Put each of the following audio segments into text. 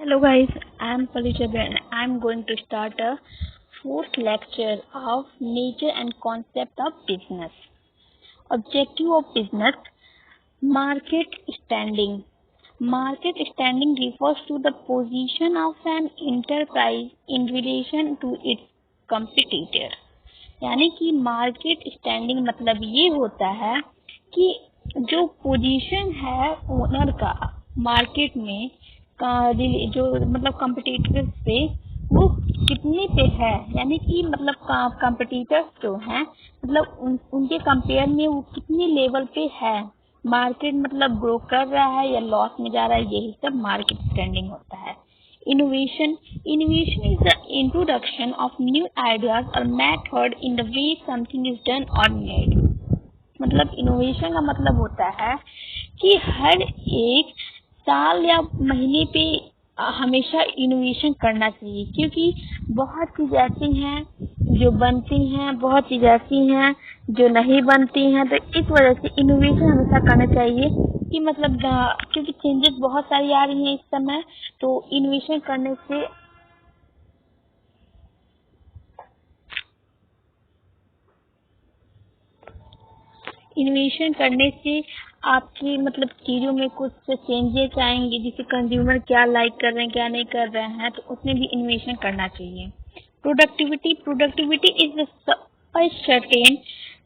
Hello guys, I am Felicia and I am going to start a fourth lecture of nature and concept of business. Objective of business: market standing. Market standing refers to the position of an enterprise in relation to its competitor. यानी कि market standing मतलब ये होता है कि जो position है owner का मार्केट में जो मतलब कंपटीटर्स पे वो कितने पे है, यानी कि मतलब कंपटीटर्स जो हैं मतलब उनके कंपेयर में वो कितने लेवल पे है, मार्केट मतलब ग्रो कर रहा है या लॉस में जा रहा है, यही सब मार्केट स्टैंडिंग होता है. Innovation is the introduction of new ideas or method in the way something is done or made. मतलब इनोवेशन का मतलब होता है कि हर एक साल या महीने पे हमेशा इनोवेशन करना चाहिए, क्योंकि बहुत चीज ऐसी हैं जो बनती हैं, बहुत चीज ऐसी हैं जो नहीं बनती हैं. तो इस वजह से इनोवेशन हमेशा करना चाहिए कि मतलब क्योंकि चेंजेस बहुत सारी आ रही हैं इस समय, तो इनोवेशन करने से आपकी मतलब चीजों में कुछ चेंजेस आएंगे, जिसे कंज्यूमर क्या लाइक कर रहे हैं क्या नहीं कर रहे हैं, तो उसमें भी इनोवेशन करना चाहिए. Productivity is ascertained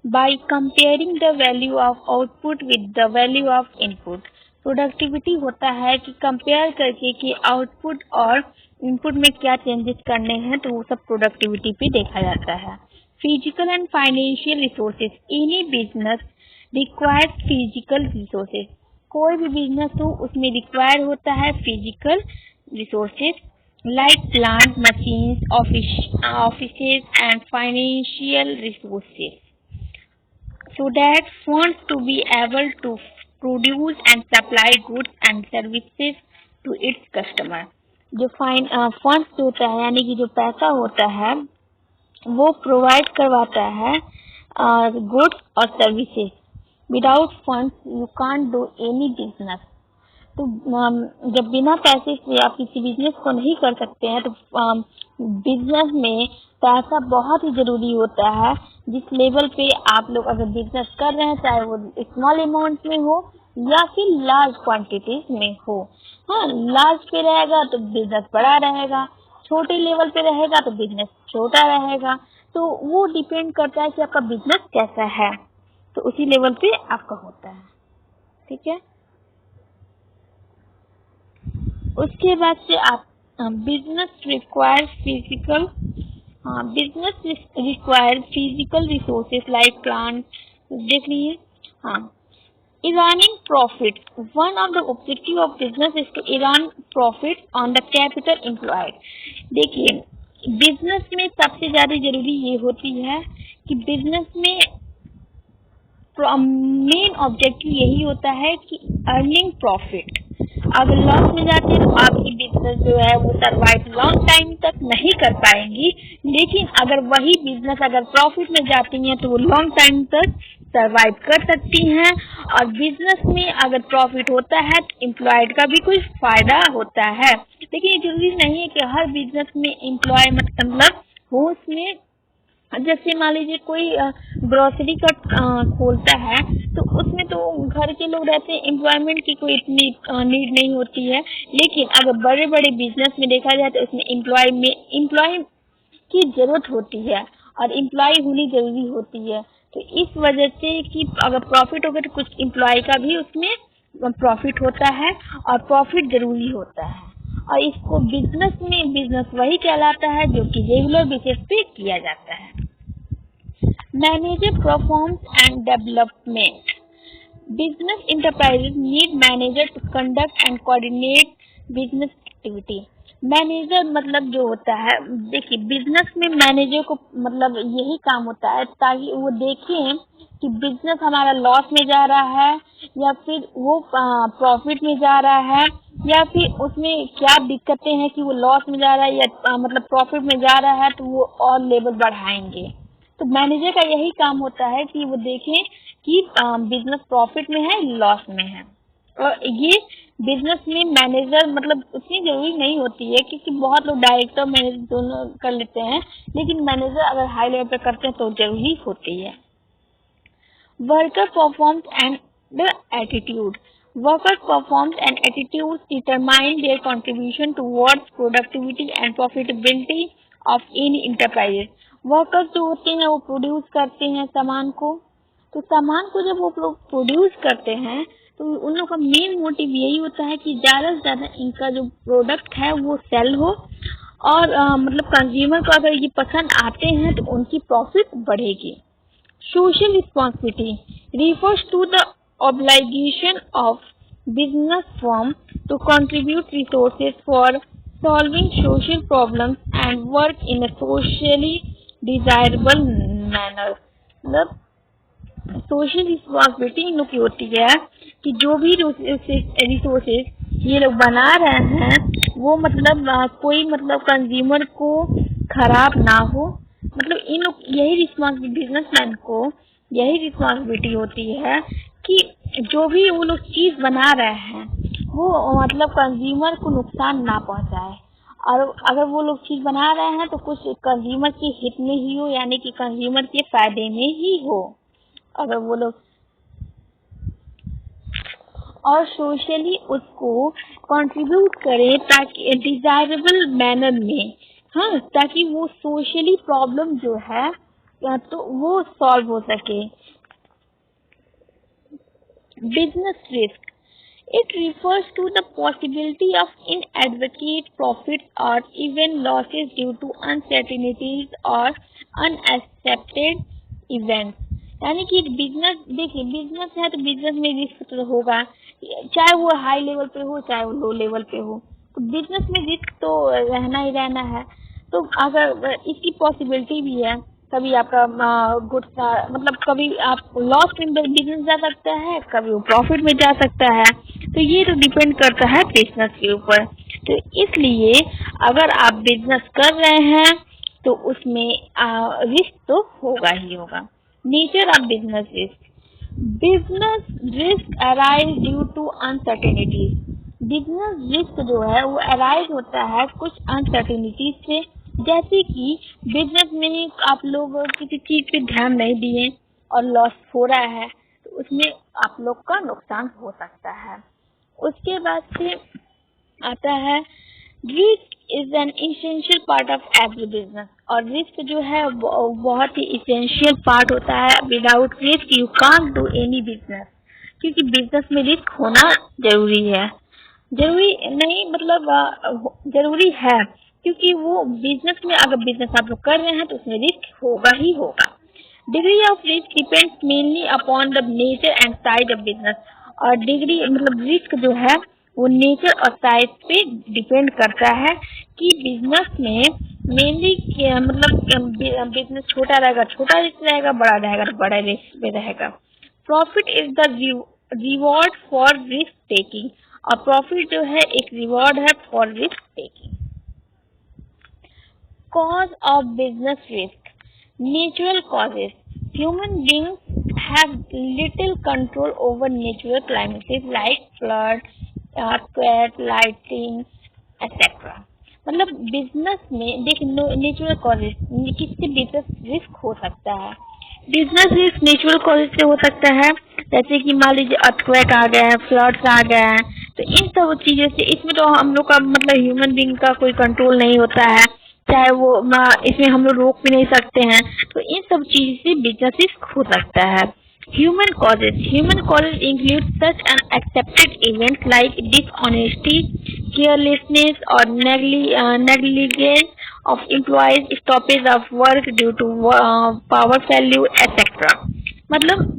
by comparing the value of output with the value of input. Productivity होता है कि कंपेयर करके कि आउटपुट और इनपुट में क्या चेंजेस करने हैं, तो वो सब प्रोडक्टिविटी पे देखा जाता है. Physical and financial resources. Any business requires physical resources. कोई भी बिजनेस हो उसमें रिक्वायर होता है physical resources like plant, machines, offices and financial resources, so that funds to be able to produce and supply goods and services to its customer. जो funds होता है यानी कि जो पैसा होता है वो प्रोवाइड करवाता है गुड्स और services. Without funds you can't do any business. तो जब बिना पैसे से आप किसी बिजनेस को नहीं कर सकते हैं, तो बिजनेस में पैसा बहुत ही जरूरी होता है. जिस लेवल पे आप लोग अगर बिजनेस कर रहे हैं, चाहे वो स्मॉल अमाउंट में हो या फिर लार्ज क्वांटिटीज में हो. हाँ, लार्ज पे रहेगा तो बिजनेस बड़ा रहेगा, छोटे लेवल पे रहेगा तो बिजनेस छोटा रहेगा. तो वो डिपेंड करता है कि आपका बिजनेस कैसा है, तो उसी लेवल पे आपका होता है. ठीक है. उसके बाद से आप business require physical resources like plant. देख लीजिए. हाँ, earning profit. One of the objective of business is to earn profit on the capital employed. देखिए, बिजनेस में सबसे ज्यादा जरूरी ये होती है कि बिजनेस में मेन ऑब्जेक्टिव यही होता है कि अर्निंग प्रॉफिट. अगर लॉस में जाते हैं तो आपकी बिजनेस जो है वो सर्वाइव लॉन्ग टाइम तक नहीं कर पाएंगी, लेकिन अगर वही बिजनेस अगर प्रॉफिट में जाती है तो वो लॉन्ग टाइम तक सर्वाइव कर सकती हैं. और बिजनेस में अगर प्रॉफिट होता है तो एम्प्लॉयड का भी कुछ फायदा होता है. लेकिन ये जरूरी नहीं है कि हर बिजनेस में एम्प्लॉय मतलब हो. उसमें जैसे मान लीजिए कोई ग्रोसरी का खोलता है तो उसमें तो घर के लोग रहते हैं, एम्प्लॉयमेंट की कोई इतनी नीड नहीं होती है. लेकिन अगर बड़े बड़े बिजनेस में देखा जाए तो उसमें एम्प्लॉय की जरूरत होती है और एम्प्लॉय होनी जरूरी होती है. तो इस वजह से कि अगर प्रॉफिट होगा तो कुछ एम्प्लॉय का भी उसमें प्रॉफिट होता है और प्रॉफिट जरूरी होता है. और इसको बिजनेस वही कहलाता है जो कि रेगुलर बेसिस पे किया जाता है. Manager performs and development. Business enterprises need manager to conduct and coordinate business activity. Manager मतलब जो होता है, देखिए बिजनेस में मैनेजर को मतलब यही काम होता है ताकि वो देखें कि बिजनेस हमारा लॉस में जा रहा है या फिर वो प्रॉफिट में जा रहा है, या फिर उसमें क्या दिक्कतें हैं कि वो लॉस में जा रहा है या मतलब प्रॉफिट में जा रहा है, तो वो और लेवल बढ़ाएंगे. तो मैनेजर का यही काम होता है कि वो देखें कि बिजनेस प्रॉफिट में है लॉस में है. और ये बिजनेस में मैनेजर मतलब उतनी जरूरी नहीं होती है, क्योंकि बहुत लोग डायरेक्टर मैनेजर दोनों कर लेते हैं, लेकिन मैनेजर अगर हाई लेवल पे करते हैं तो जरूरी होती है। Worker performs and the attitude. Workers' performance and attitudes determine their contribution towards productivity and profitability of any enterprises. Workers जो होते हैं वो प्रोड्यूस करते हैं सामान को, तो सामान को जब वो लोग प्रोड्यूस करते हैं तो उन लोगों का मेन मोटिव यही होता है कि ज़्यादा से ज़्यादा इनका जो प्रोडक्ट है वो सेल हो, और मतलब कंज्यूमर को अगर ये पसंद आते हैं तो उनकी प्रॉफिट बढ़ेगी। Social responsibility refers to the obligation of business firm to contribute resources for solving social problems and work in a socially desirable manner। मतलब सोशल रिस्पॉन्सिबिलिटी इन लोग की होती है कि जो भी रिसोर्सेज ये लोग बना रहे हैं वो मतलब कोई मतलब कंज्यूमर को खराब ना हो। मतलब इन लोग यही रिस्पॉन्सिबिलिटी, बिजनेसमैन को यही रिस्पॉन्सिबिलिटी होती है कि जो भी वो लोग चीज बना रहे हैं वो मतलब कंज्यूमर को नुकसान ना पहुंचाए, और अगर वो लोग चीज बना रहे हैं तो कुछ कंज्यूमर के हित में ही हो, यानी कि कंज्यूमर के फायदे में ही हो अगर वो लोग, और सोशली उसको कंट्रीब्यूट करें ताकि डिजायरेबल मैनर में, हाँ, ताकि वो सोशली प्रॉब्लम जो है या तो वो सॉल्व हो सके। Business risk, it refers to the possibility of inadvertent profits or even losses due to uncertainties or unaccepted events। यानी कि बिजनेस, देखिए बिजनेस है तो बिजनेस में रिस्क तो होगा, चाहे वो हाई लेवल पे हो चाहे वो लो लेवल पे हो, तो बिजनेस में रिस्क तो रहना ही रहना है। तो अगर इसकी पॉसिबिलिटी भी है, कभी आपका गुड्स मतलब कभी आप लॉस में बिजनेस जा सकता है, कभी वो प्रॉफिट में जा सकता है, तो ये तो डिपेंड करता है बिजनेस के ऊपर। तो इसलिए अगर आप बिजनेस कर रहे हैं तो उसमें रिस्क तो होगा ही होगा। Nature of business risk, business risk arise due to uncertainties. Business risk जो है वो अराइज होता है कुछ अनसर्टेनिटीज से, जैसे कि बिजनेस में आप लोग किसी चीज पे ध्यान नहीं दिए और लॉस हो रहा है तो उसमें आप लोग का नुकसान हो सकता है। उसके बाद से आता है risk is an essential part of every business, और रिस्क जो है बहुत ही इसेंशियल पार्ट होता है। Without risk you can't do any business, क्योंकि बिजनेस में रिस्क होना जरूरी है, जरूरी नहीं मतलब जरूरी है, क्योंकि वो बिजनेस में अगर बिजनेस आप लोग कर रहे हैं तो उसमें रिस्क होगा ही होगा। Degree of risk depends mainly upon the nature and size of business, और डिग्री मतलब रिस्क जो है वो नेचर और साइज पे डिपेंड करता है कि बिजनेस में मेनली मतलब बिजनेस छोटा रहेगा छोटा रिस्क रहेगा, बड़ा रहेगा तो बड़ा रिस्क में रहेगा। Profit is the reward for risk taking, और प्रॉफिट जो है एक रिवॉर्ड है for risk taking. Cause of business risk, natural causes, human beings have little control over natural calamities like flood, earthquake, lightning, etc। मतलब business में देखिए natural causes किससे business risk हो सकता है। बिजनेस रिस्क नेचुरल कॉजेज से हो सकता है, जैसे कि मान लीजिए अर्थक्वेक आ गया है, फ्लड्स आ गया है, तो इन सब चीजों से, इसमें तो हम लोग का मतलब ह्यूमन बीइंग का कोई कंट्रोल नहीं होता है, चाहे वो इसमें हम लोग रोक भी नहीं सकते हैं, तो इन सब चीज से बिजनेस रिस्क हो सकता है। Human causes include such an accepted events like dishonesty, carelessness और negligence of employees, stoppage of work due to power failure etcetera. मतलब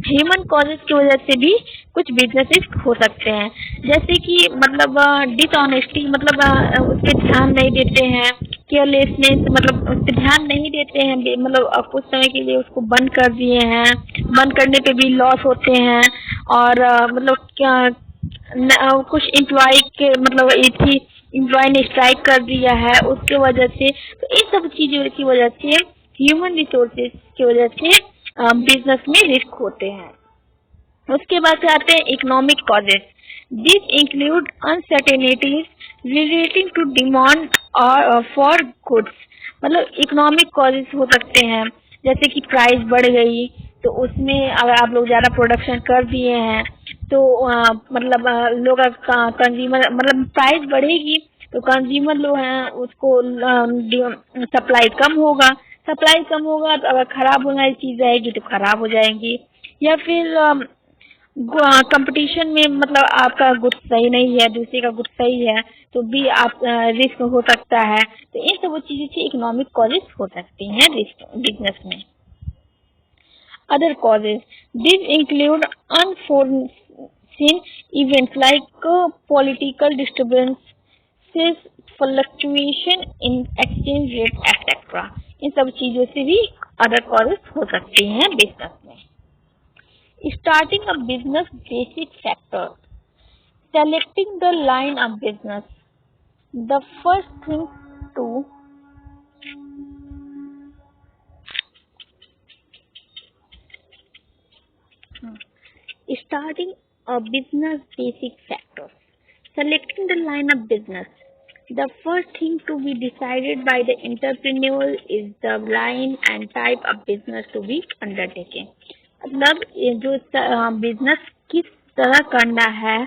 ह्यूमन कॉजेज की वजह से भी कुछ बिजनेस रिस्क हो सकते हैं, जैसे कि मतलब डिसऑनेस्टी मतलब उस पर ध्यान नहीं देते हैं, केयरलेसनेस मतलब उस पर ध्यान नहीं देते हैं, मतलब कुछ समय के लिए उसको बंद कर दिए हैं, बंद करने पे भी लॉस होते हैं, और मतलब क्या कुछ एम्प्लॉय के मतलब एम्प्लॉय ने स्ट्राइक कर दिया है उसके वजह से, तो इन सब चीजों की वजह से ह्यूमन रिसोर्सेज की वजह से बिजनेस में रिस्क होते हैं। उसके बाद से आते हैं economic causes, These include uncertainties relating to demand और for goods, मतलब इकोनॉमिक कॉजेज हो सकते हैं, जैसे कि प्राइस बढ़ गई तो उसमें अगर आप लोग ज़्यादा प्रोडक्शन कर दिए हैं तो मतलब लोग कंज्यूमर मतलब प्राइस बढ़ेगी तो कंज्यूमर लोग हैं उसको सप्लाई कम होगा, सप्लाई कम होगा तो अगर खराब होने वाली चीज़ आएगी तो खराब हो जाएंगी, या फिर कंपटीशन में मतलब आपका गुड सही नहीं है, दूसरे का गुड सही है तो भी आप रिस्क हो सकता है। तो इन सब चीज़ों से इकोनॉमिक कॉजेज हो सकती हैं रिस्क बिजनेस में। Other causes this include unforeseen events like political disturbances, fluctuation in exchange rate etcetera. इन सब चीज़ों से भी अदर कॉजेज हो सकती हैं बिजनेस में। Starting a business basic factor. Selecting the line of business. The first thing to starting a business basic factors. Selecting the line of business. The first thing to be decided by the entrepreneur is the line and type of business to be undertaken. मतलब ये जो business किस तरह करना है,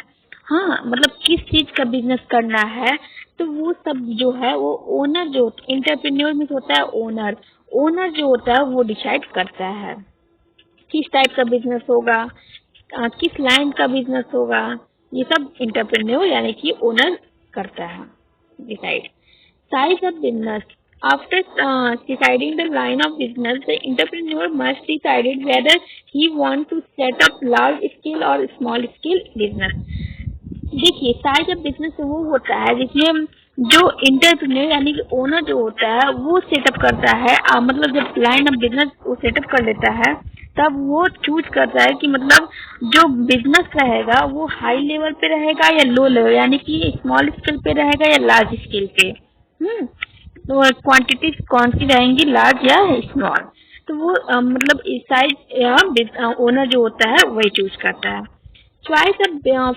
हाँ मतलब किस चीज का बिजनेस करना है, तो वो सब जो है वो ओनर जो एंटरप्रेन्योर में होता है, ओनर ओनर जो होता है वो डिसाइड करता है किस टाइप का बिजनेस होगा, किस लाइन का बिजनेस होगा, ये सब एंटरप्रेन्योर यानी कि ओनर करता है decide. Size of business. After deciding the line of business, the entrepreneur must decide whether he want to set up large scale or small scale business. देखिए साइज ऑफ बिजनेस वो होता है जिसमें जो इंटरप्रेन्योर यानी कि ओनर जो होता है वो सेटअप करता है, मतलब जब लाइन ऑफ बिजनेस वो सेटअप कर लेता है तब वो चूज करता है कि मतलब जो बिजनेस रहेगा वो हाई लेवल पे रहेगा या लो लेवल यानी कि स्मॉल स्केल पे रहेगा या लार्ज स्केल पे। तो क्वांटिटी कौन सी रहेंगी, लार्ज या स्मॉल, तो वो मतलब साइज ओनर जो होता है वही चूज करता है। Choice of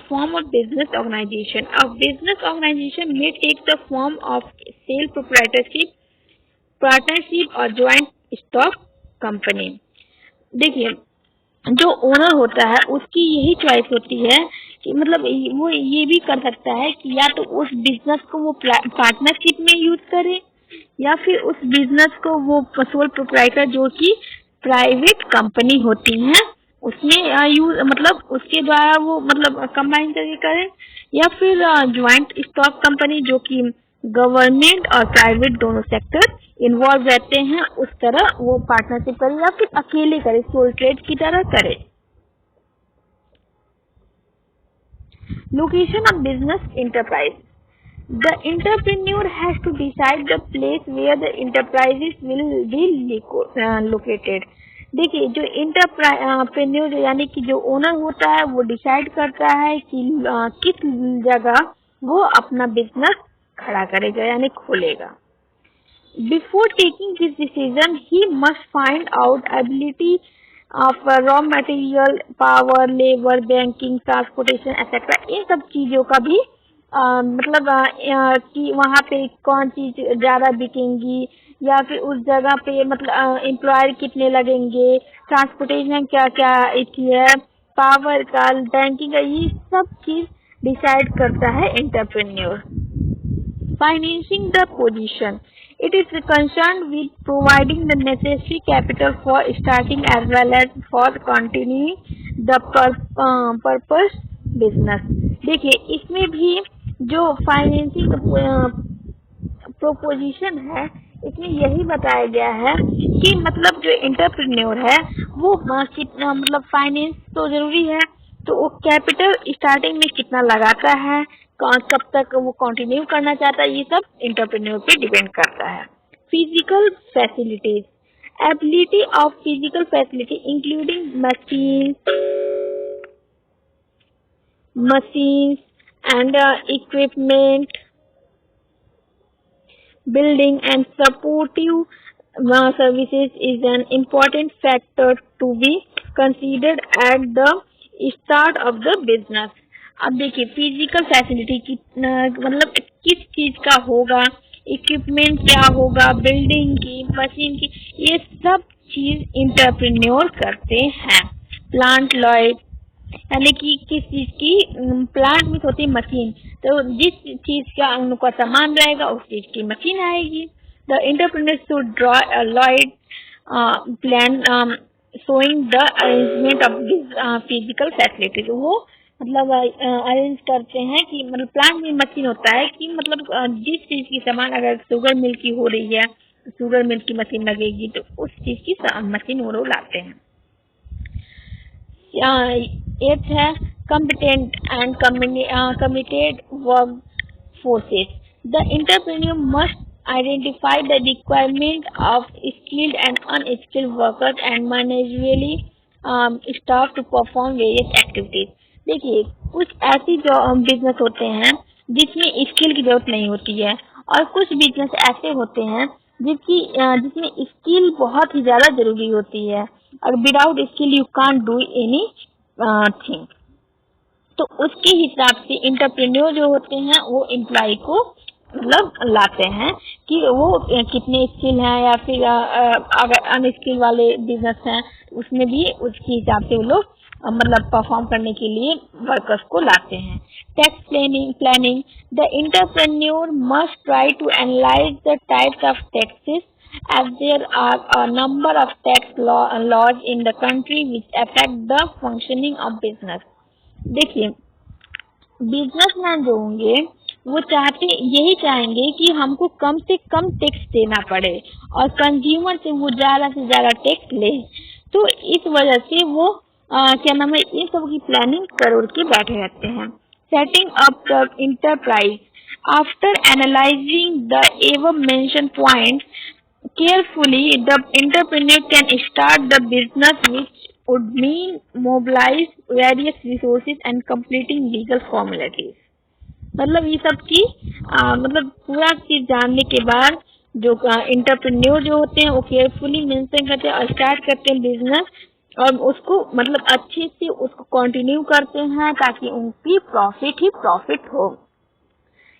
form of business organization. A business organization may take the form of sole proprietorship, partnership or joint stock company. देखिए जो ओनर होता है उसकी यही चॉइस होती है कि मतलब वो ये भी कर सकता है कि या तो उस बिजनेस को वो पार्टनरशिप में यूज करे या फिर उस बिजनेस को वो सोल प्रोप्राइटर जो कि प्राइवेट कंपनी होती हैं उसमें यूज मतलब उसके द्वारा वो मतलब कंबाइन करके करे, या फिर ज्वाइंट स्टॉक कंपनी जो कि गवर्नमेंट और प्राइवेट दोनों सेक्टर इन्वॉल्व रहते हैं उस तरह वो पार्टनरशिप करे या फिर अकेले करे, सोल ट्रेड की तरह करे। Location of business enterprise. The entrepreneur has to decide the place where the enterprises will be located. देखिए जो एंटरप्रेन्योर यानी कि जो ओनर होता है वो डिसाइड करता है कि किस जगह वो अपना बिजनेस खड़ा करेगा यानी खोलेगा। Before taking this decision, he must find out ability of raw material, power, labor, banking, transportation, etc. इन सब चीजों का भी मतलब कि वहाँ पे कौन चीज ज्यादा बिकेंगी या फिर उस जगह पे मतलब एम्प्लॉयर कितने लगेंगे, ट्रांसपोर्टेशन क्या क्या है, पावर का, बैंकिंग का, ये सब चीज डिसाइड करता है entrepreneur. Financing the position. It is concerned with providing the necessary capital for starting as well as for continuing the purpose business. देखिए इसमें भी जो फाइनेंसिंग प्रोपोजिशन है इसमें यही बताया गया है कि मतलब जो एंटरप्रेन्योर है वो कितना मतलब फाइनेंस तो जरूरी है तो वो कैपिटल स्टार्टिंग में कितना लगाता है, कब तक वो कंटिन्यू करना चाहता है, ये सब एंटरप्रेन्योर पे डिपेंड करता है। Physical facilities. Ability of physical facility including machines and equipment, building and supportive services is an important factor to be considered at the start of the business. अब देखिए फिजिकल फैसिलिटी की मतलब किस चीज का होगा, इक्विपमेंट क्या होगा, बिल्डिंग की, मशीन की, ये सब चीज इंटरप्रेन्योर करते हैं। प्लांट लॉयड यानी कि किस चीज की, प्लांट में होती है मशीन, तो जिस चीज का उनका सामान रहेगा उस चीज की मशीन आएगी। The entrepreneur should draw Lloyd plan showing the arrangement of this physical facilities. वो मतलब अरेंज करते हैं कि मतलब प्लांट में मशीन होता है कि मतलब जिस चीज की सामान अगर शुगर मिल की हो रही है, शुगर मिल की मशीन लगेगी तो उस चीज की मशीन वो लोग लाते हैं। एथ है competent and committed workforces. The entrepreneur must identify the requirement of skilled and unskilled workers and managerially staff to perform various activities. देखिए कुछ ऐसी जो बिजनेस होते हैं जिसमें स्किल की जरूरत नहीं होती है, और कुछ बिजनेस ऐसे होते हैं जिसमें स्किल बहुत ही ज्यादा जरूरी होती है, और without skill you can't do any thing. तो उसके हिसाब से इंटरप्रेन्योर जो होते हैं वो एम्प्लॉय को मतलब लाते हैं कि वो कितने स्किल हैं, या फिर अगर अनस्किल वाले बिजनेस हैं उसमें भी उसके हिसाब से वो लोग मतलब परफॉर्म करने के लिए वर्कर्स को लाते हैं। Tax planning the entrepreneur must try to analyse the types of taxes as there are a number of tax laws in the country which affect the functioning of business। देखिए businessman जो होंगे वो यही चाहेंगे कि हमको कम से कम टैक्स देना पड़े और कंज्यूमर से वो ज्यादा से ज्यादा टैक्स ले। तो इस वजह से वो क्या नाम है, इन सब की प्लानिंग करोड़ के बैठे रहते हैं। Setting up the enterprise after analysing the above mentioned point carefully, the entrepreneur can start the business, which would mean mobilize various resources and completing legal formalities। मतलब ये सब की मतलब पूरा चीज जानने के बाद जो इंटरप्रेन्योर जो होते हैं वो केयरफुली मेंशन करते हैं और स्टार्ट करते हैं बिजनेस, और उसको मतलब अच्छे से उसको कंटिन्यू करते हैं ताकि उनकी प्रॉफिट ही प्रॉफिट हो।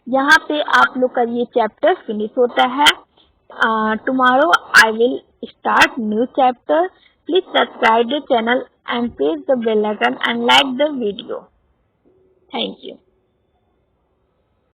यहाँ पे आप लोग का ये चैप्टर फिनिश होता है। Tomorrow I will start new chapter. Please subscribe the channel and press the bell icon and like the video. Thank you.